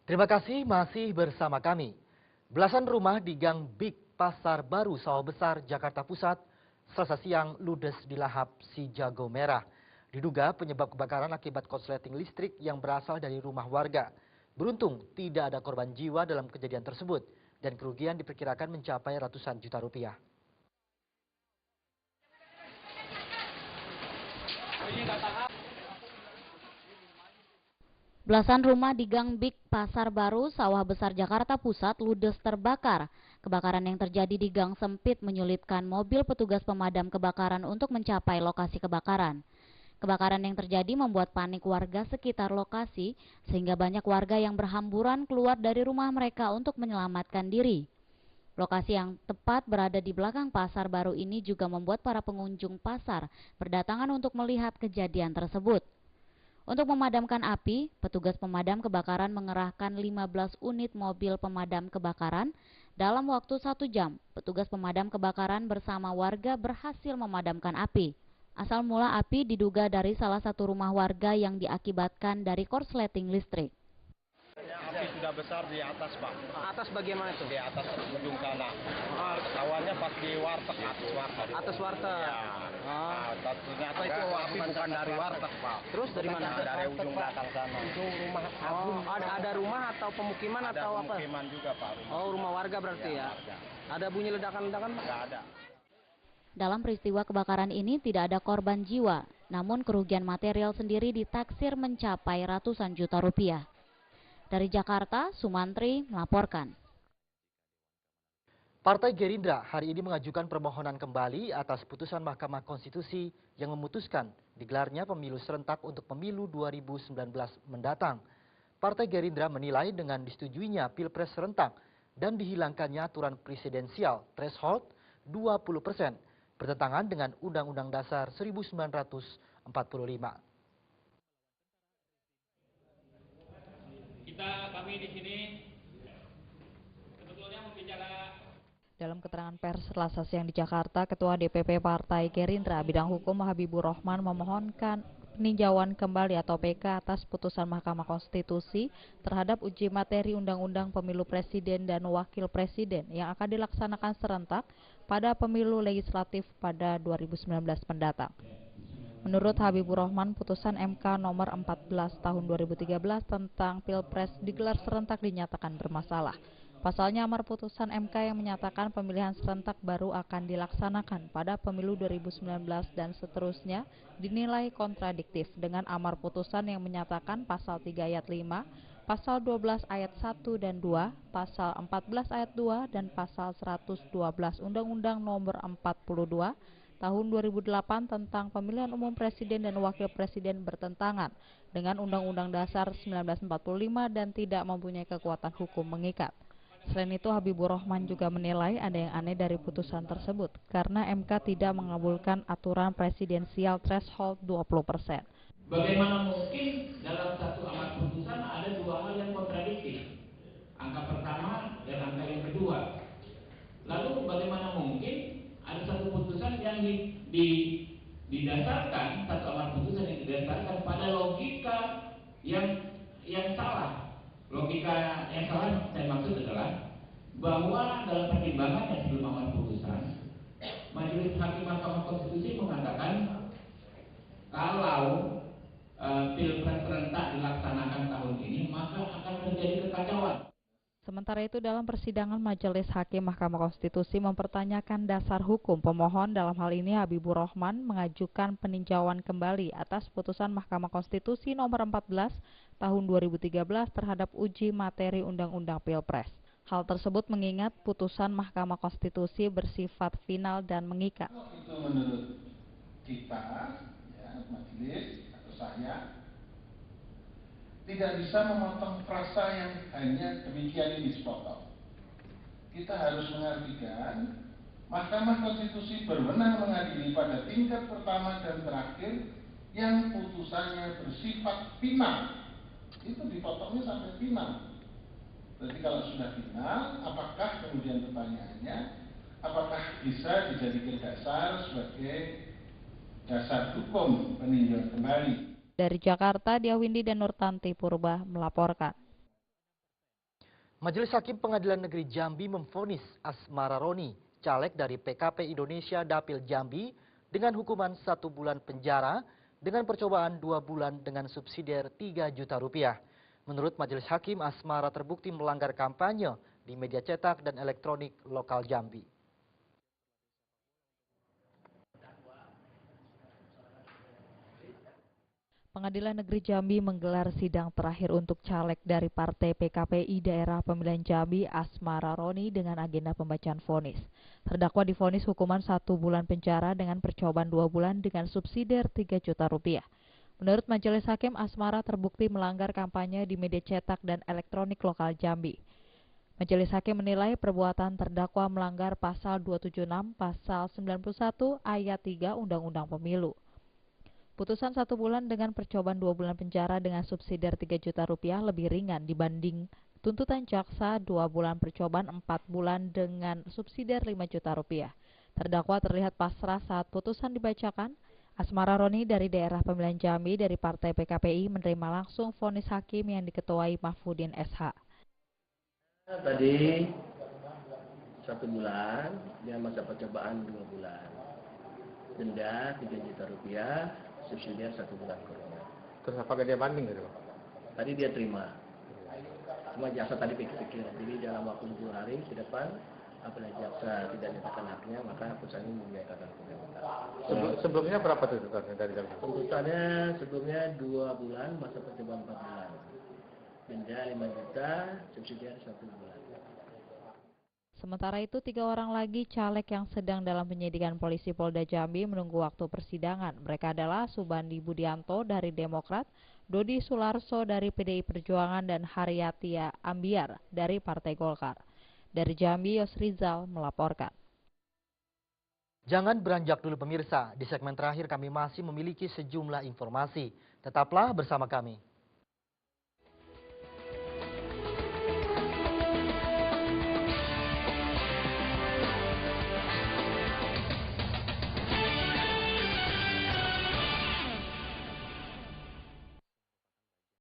Terima kasih masih bersama kami. Belasan rumah di Gang Big Pasar Baru Sawah Besar, Jakarta Pusat, Selasa siang ludes dilahap si jago merah. Diduga penyebab kebakaran akibat korsleting listrik yang berasal dari rumah warga. Beruntung tidak ada korban jiwa dalam kejadian tersebut dan kerugian diperkirakan mencapai ratusan juta rupiah. Belasan rumah di Gang Big Pasar Baru Sawah Besar Jakarta Pusat ludes terbakar. Kebakaran yang terjadi di gang sempit menyulitkan mobil petugas pemadam kebakaran untuk mencapai lokasi kebakaran. Kebakaran yang terjadi membuat panik warga sekitar lokasi sehingga banyak warga yang berhamburan keluar dari rumah mereka untuk menyelamatkan diri. Lokasi yang tepat berada di belakang pasar baru ini juga membuat para pengunjung pasar berdatangan untuk melihat kejadian tersebut. Untuk memadamkan api, petugas pemadam kebakaran mengerahkan 15 unit mobil pemadam kebakaran. Dalam waktu 1 jam, petugas pemadam kebakaran bersama warga berhasil memadamkan api. Asal mula api diduga dari salah satu rumah warga yang diakibatkan dari korsleting listrik. Api sudah besar di atas, Pak. Atas bagaimana itu? Di atas ujung sana. Ketahuannya pas di warteg, atas warteg. Atas warteg. Ya. Ternyata itu api bukan dari warteg, Pak. Terus dari mana? Dari ujung belakang sana. Itu rumah agung. Ada rumah atau pemukiman ada atau apa? Ada pemukiman juga, Pak. Rumah warga berarti ya? Warga. Ada bunyi ledakan-ledakan? Nggak ada. Dalam peristiwa kebakaran ini tidak ada korban jiwa, namun kerugian material sendiri ditaksir mencapai ratusan juta rupiah. Dari Jakarta, Sumantri melaporkan. Partai Gerindra hari ini mengajukan permohonan kembali atas putusan Mahkamah Konstitusi yang memutuskan digelarnya pemilu serentak untuk pemilu 2019 mendatang. Partai Gerindra menilai dengan disetujuinya Pilpres serentak dan dihilangkannya aturan presidensial threshold 20% bertentangan dengan Undang-Undang Dasar 1945. Kami di sini sebetulnya membicara. Dalam keterangan pers Selasa siang di Jakarta, Ketua DPP Partai Gerindra bidang hukum Habibur Rahman memohonkan peninjauan kembali atau PK atas putusan Mahkamah Konstitusi terhadap uji materi Undang-Undang Pemilu Presiden dan Wakil Presiden yang akan dilaksanakan serentak pada pemilu legislatif pada 2019 mendatang. Menurut Habibur Rahman, putusan MK nomor 14 tahun 2013 tentang Pilpres digelar serentak dinyatakan bermasalah. Pasalnya amar putusan MK yang menyatakan pemilihan serentak baru akan dilaksanakan pada pemilu 2019 dan seterusnya dinilai kontradiktif dengan amar putusan yang menyatakan pasal 3 ayat 5, pasal 12 ayat 1 dan 2, pasal 14 ayat 2 dan pasal 112 Undang-Undang nomor 42 tahun 2008 tentang pemilihan umum presiden dan wakil presiden bertentangan dengan Undang-Undang Dasar 1945 dan tidak mempunyai kekuatan hukum mengikat. Selain itu, Habibur Rahman juga menilai ada yang aneh dari putusan tersebut karena MK tidak mengabulkan aturan presidensial threshold 20%. Bagaimana mungkin dalam satu amar putusan ada dua hal yang kontradiktif, angka pertama dan angka yang kedua. Lalu bagaimana mungkin ada satu putusan yang didasarkan, satu amar putusan yang didasarkan pada logika yang salah. Logika yang salah saya maksud adalah bahwa dalam pertimbangan yang sebelum amar putusan, Majelis Hakim Mahkamah Konstitusi mengatakan kalau Pilpres serentak dilaksanakan tahun ini maka akan terjadi kekacauan. Sementara itu dalam persidangan Majelis Hakim Mahkamah Konstitusi mempertanyakan dasar hukum pemohon, dalam hal ini Habibur Rahman mengajukan peninjauan kembali atas putusan Mahkamah Konstitusi nomor 14 tahun 2013 terhadap uji materi Undang-Undang Pilpres. Hal tersebut mengingat putusan Mahkamah Konstitusi bersifat final dan mengikat. Itu menurut kita, ya, majelis atau saya, tidak bisa memotong frasa yang hanya demikian ini sepotong. Kita harus mengartikan Mahkamah Konstitusi berwenang mengadili pada tingkat pertama dan terakhir yang putusannya bersifat final. Itu dipotongnya sampai final. Berarti kalau sudah final, apakah kemudian pertanyaannya, apakah bisa dijadikan dasar sebagai dasar hukum peninjauan kembali? Dari Jakarta, Dia Windy dan Nurtanti Purba melaporkan. Majelis Hakim Pengadilan Negeri Jambi memvonis Asmara Roni, caleg dari PKP Indonesia Dapil Jambi, dengan hukuman 1 bulan penjara dengan percobaan 2 bulan dengan subsidiar 3 juta rupiah. Menurut Majelis Hakim, Asmara terbukti melanggar kampanye di media cetak dan elektronik lokal Jambi. Pengadilan Negeri Jambi menggelar sidang terakhir untuk caleg dari Partai PKPI Daerah Pemilihan Jambi Asmara Roni dengan agenda pembacaan vonis. Terdakwa divonis hukuman 1 bulan penjara dengan percobaan 2 bulan dengan subsidiar 3 juta rupiah. Menurut Majelis Hakim, Asmara terbukti melanggar kampanye di media cetak dan elektronik lokal Jambi. Majelis Hakim menilai perbuatan terdakwa melanggar pasal 276, pasal 91, ayat 3 Undang-Undang Pemilu. Putusan 1 bulan dengan percobaan 2 bulan penjara dengan subsidiar 3 juta rupiah lebih ringan dibanding tuntutan jaksa 2 bulan percobaan 4 bulan dengan subsidiar 5 juta rupiah. Terdakwa terlihat pasrah saat putusan dibacakan. Asmara Roni dari daerah pemilihan Jambi dari Partai PKPI menerima langsung vonis hakim yang diketuai Mahfudin SH. Tadi 1 bulan, dia masa percobaan 2 bulan. Denda 3 juta rupiah, subsidiar 1 bulan kurungan. Terus apakah dia banding gitu? Tadi dia terima. Cuma jaksa tadi pikir-pikir. Jadi dalam waktu 10 hari ke depan, apabila jaksa tidak nyatakan haknya, maka putusan ini menyatakan penjara. Sebelumnya berapa tuntutannya dari jaksa? Tuntutannya sebelumnya 2 bulan, masa percobaan 4 bulan. Denda 5 juta, subsidiar 1 bulan. Sementara itu, 3 orang lagi caleg yang sedang dalam penyidikan polisi Polda Jambi menunggu waktu persidangan. Mereka adalah Subandi Budianto dari Demokrat, Dodi Sularso dari PDI Perjuangan, dan Haryatia Ambiar dari Partai Golkar. Dari Jambi, Yosrizal melaporkan. Jangan beranjak dulu pemirsa, di segmen terakhir kami masih memiliki sejumlah informasi. Tetaplah bersama kami.